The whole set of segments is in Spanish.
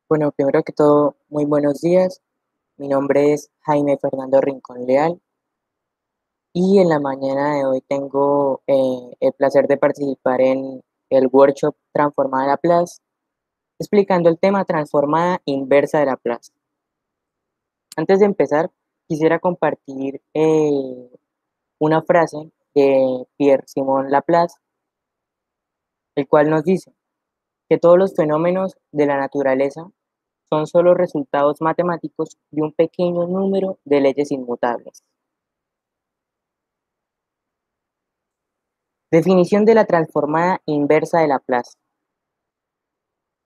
Bueno, primero que todo, muy buenos días. Mi nombre es Jaime Fernando Rincón Leal y en la mañana de hoy tengo el placer de participar en el workshop Transformada Laplace, explicando el tema transformada inversa de Laplace. Antes de empezar, quisiera compartir una frase de Pierre-Simon Laplace, el cual nos dice que todos los fenómenos de la naturaleza son solo resultados matemáticos de un pequeño número de leyes inmutables. Definición de la transformada inversa de Laplace.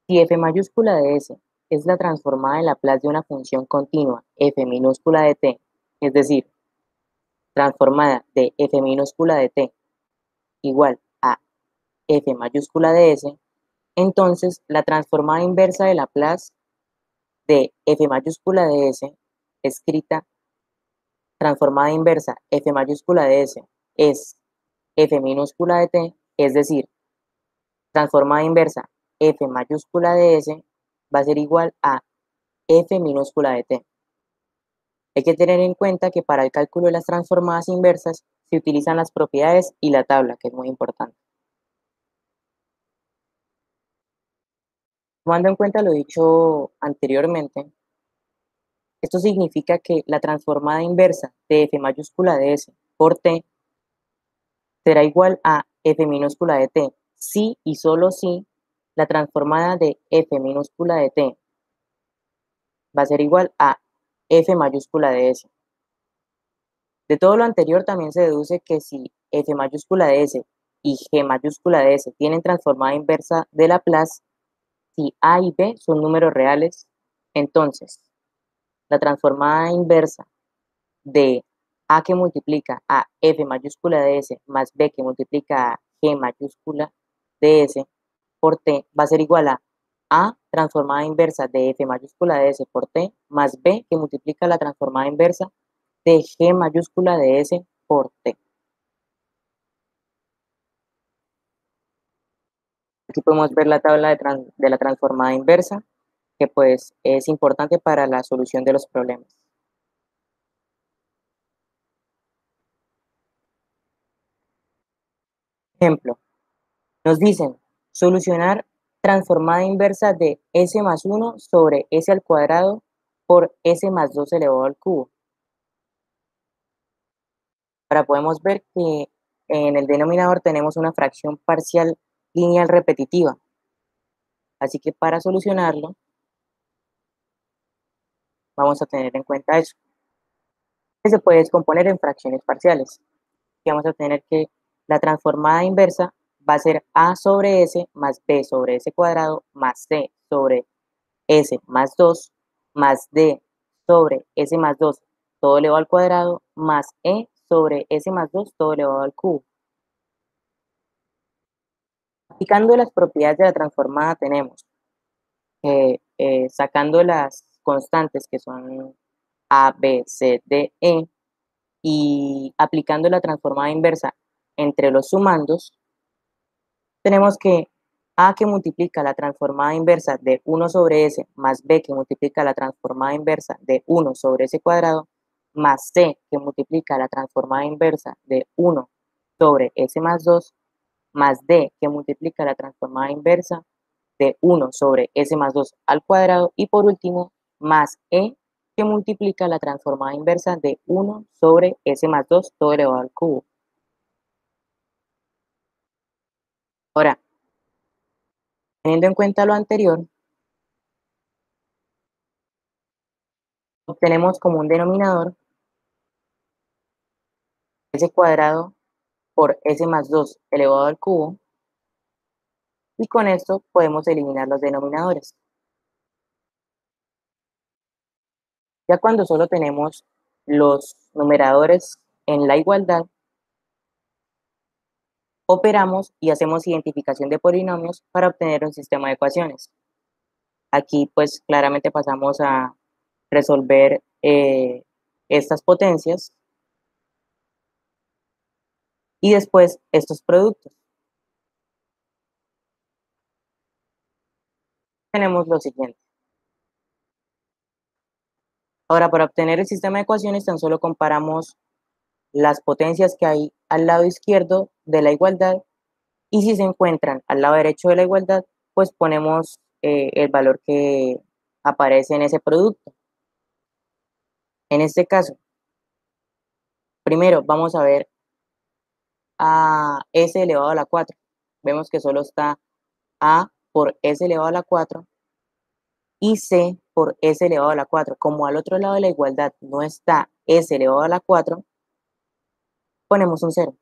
Si f mayúscula de s es la transformada de Laplace de una función continua f minúscula de t, es decir, transformada de f minúscula de t igual a f mayúscula de s, entonces la transformada inversa de Laplace de f mayúscula de s, escrita transformada inversa f mayúscula de s, es f minúscula de t, es decir, transformada inversa f mayúscula de s va a ser igual a f minúscula de t. Hay que tener en cuenta que para el cálculo de las transformadas inversas se utilizan las propiedades y la tabla, que es muy importante. Tomando en cuenta lo dicho anteriormente, esto significa que la transformada inversa de f mayúscula de s por t será igual a f minúscula de t si y solo si la transformada de f minúscula de t va a ser igual a f mayúscula de s. De todo lo anterior también se deduce que si f mayúscula de s y g mayúscula de s tienen transformada inversa de Laplace, si a y b son números reales, entonces la transformada inversa de a que multiplica a f mayúscula de s más b que multiplica a g mayúscula de s por t va a ser igual a transformada inversa de f mayúscula de s por t más b que multiplica la transformada inversa de g mayúscula de s por t. Aquí podemos ver la tabla de la transformada inversa, que pues es importante para la solución de los problemas. Ejemplo, nos dicen solucionar transformada inversa de s más 1 sobre s al cuadrado por s más 2 elevado al cubo. Ahora podemos ver que en el denominador tenemos una fracción parcial lineal repetitiva, así que para solucionarlo vamos a tener en cuenta eso, que se puede descomponer en fracciones parciales. Y vamos a tener que la transformada inversa va a ser a sobre s más b sobre s cuadrado más c sobre s más 2 más d sobre s más 2 todo elevado al cuadrado más e sobre s más 2 todo elevado al cubo. Aplicando las propiedades de la transformada tenemos que sacando las constantes que son a, b, c, d, e y aplicando la transformada inversa entre los sumandos, tenemos que a que multiplica la transformada inversa de 1 sobre s más b que multiplica la transformada inversa de 1 sobre s cuadrado más c que multiplica la transformada inversa de 1 sobre s más 2 más d que multiplica la transformada inversa de 1 sobre s más 2 al cuadrado y por último más e que multiplica la transformada inversa de 1 sobre s más 2 todo elevado al cubo. Ahora, teniendo en cuenta lo anterior, obtenemos como un denominador s cuadrado por s más 2 elevado al cubo y con esto podemos eliminar los denominadores. Ya cuando solo tenemos los numeradores en la igualdad, operamos y hacemos identificación de polinomios para obtener un sistema de ecuaciones. Aquí pues claramente pasamos a resolver estas potencias y después estos productos. Tenemos lo siguiente. Ahora, para obtener el sistema de ecuaciones, tan solo comparamos las potencias que hay al lado izquierdo de la igualdad y si se encuentran al lado derecho de la igualdad, pues ponemos el valor que aparece en ese producto. En este caso, primero vamos a ver a s elevado a la 4. Vemos que solo está a por s elevado a la 4 y c por s elevado a la 4. Como al otro lado de la igualdad no está s elevado a la 4, ponemos un 0.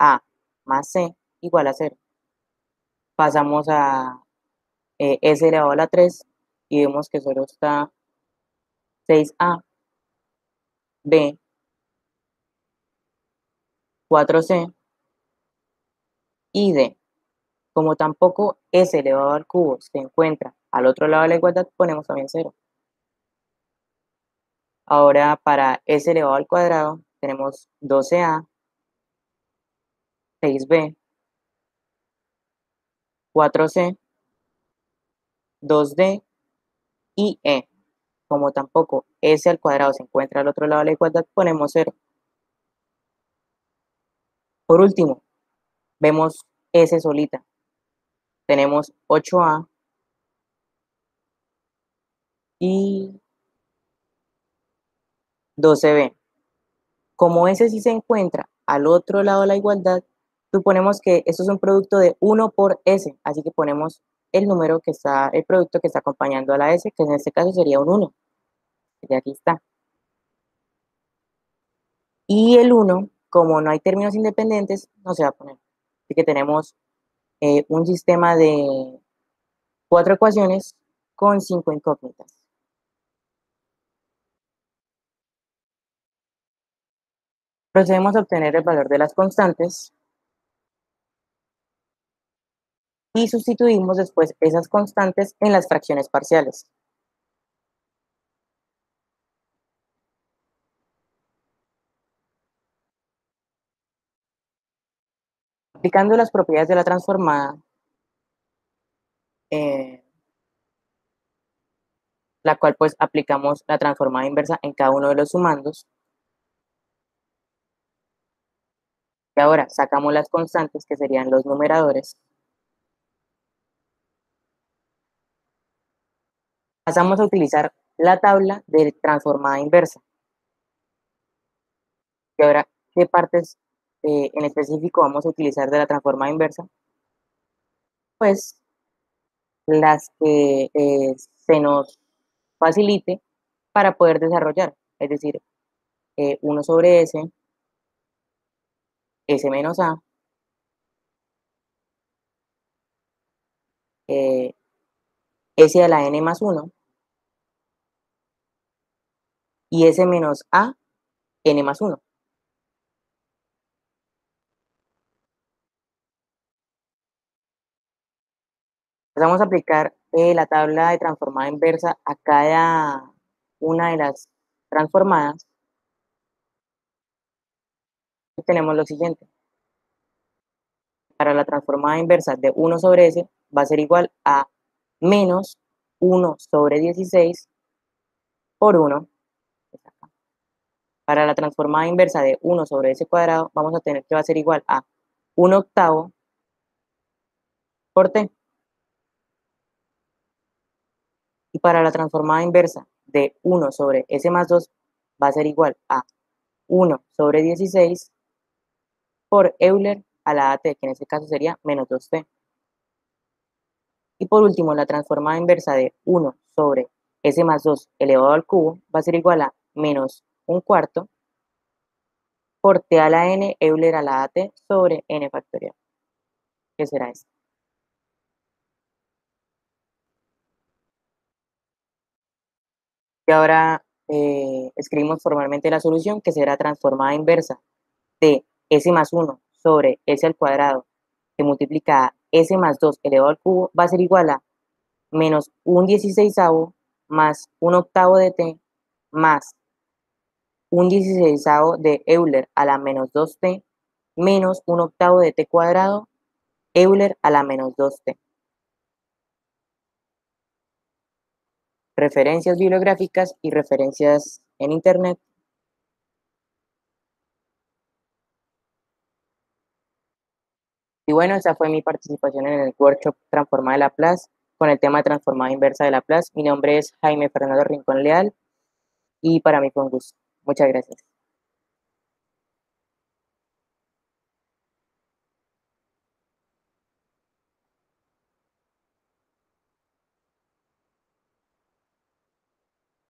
A más c igual a 0. Pasamos a s elevado a la 3 y vemos que solo está 6a, b, 4c y d. Como tampoco s elevado al cubo se encuentra al otro lado de la igualdad, ponemos también 0. Ahora para s elevado al cuadrado tenemos 12a, 6b, 4c, 2d y e. Como tampoco s al cuadrado se encuentra al otro lado de la igualdad, ponemos 0. Por último, vemos s solita. Tenemos 8a y 12b. Como ese sí se encuentra al otro lado de la igualdad, suponemos que esto es un producto de 1 por s, así que ponemos el número que está, el producto que está acompañando a la s, que en este caso sería un 1, que aquí está. Y el 1, como no hay términos independientes, no se va a poner. Así que tenemos un sistema de 4 ecuaciones con 5 incógnitas. Procedemos a obtener el valor de las constantes y sustituimos después esas constantes en las fracciones parciales. Aplicando las propiedades de la transformada, eh, la cual pues aplicamos la transformada inversa en cada uno de los sumandos. Y ahora sacamos las constantes que serían los numeradores. Pasamos a utilizar la tabla de transformada inversa. Y ahora, ¿qué partes en específico vamos a utilizar de la transformada inversa? Pues las que se nos facilite para poder desarrollar, es decir, 1 sobre s, s menos a, eh, s a la n más 1 y s menos a, n más 1. Vamos a aplicar la tabla de transformada inversa a cada una de las transformadas. Tenemos lo siguiente. Para la transformada inversa de 1 sobre s va a ser igual a menos 1 sobre 16 por 1. Para la transformada inversa de 1 sobre s cuadrado vamos a tener que va a ser igual a 1 octavo por t. Y para la transformada inversa de 1 sobre s más 2 va a ser igual a 1 sobre 16 por Euler a la at, que en este caso sería menos 2t. Y por último, la transformada inversa de 1 sobre s más 2 elevado al cubo va a ser igual a menos un cuarto por t a la n Euler a la at sobre n factorial, que será esto. Y ahora escribimos formalmente la solución, que será transformada inversa de s más 1 sobre s al cuadrado que multiplica a s más 2 elevado al cubo va a ser igual a menos un 16avo más un octavo de t más un 16avo de Euler a la menos 2t menos un octavo de t cuadrado Euler a la menos 2t. referencias bibliográficas y referencias en Internet. Y bueno, esa fue mi participación en el workshop Transformada de Laplace con el tema Transformada Inversa de Laplace. Mi nombre es Jaime Fernando Rincón Leal y para mí fue un gusto. Muchas gracias.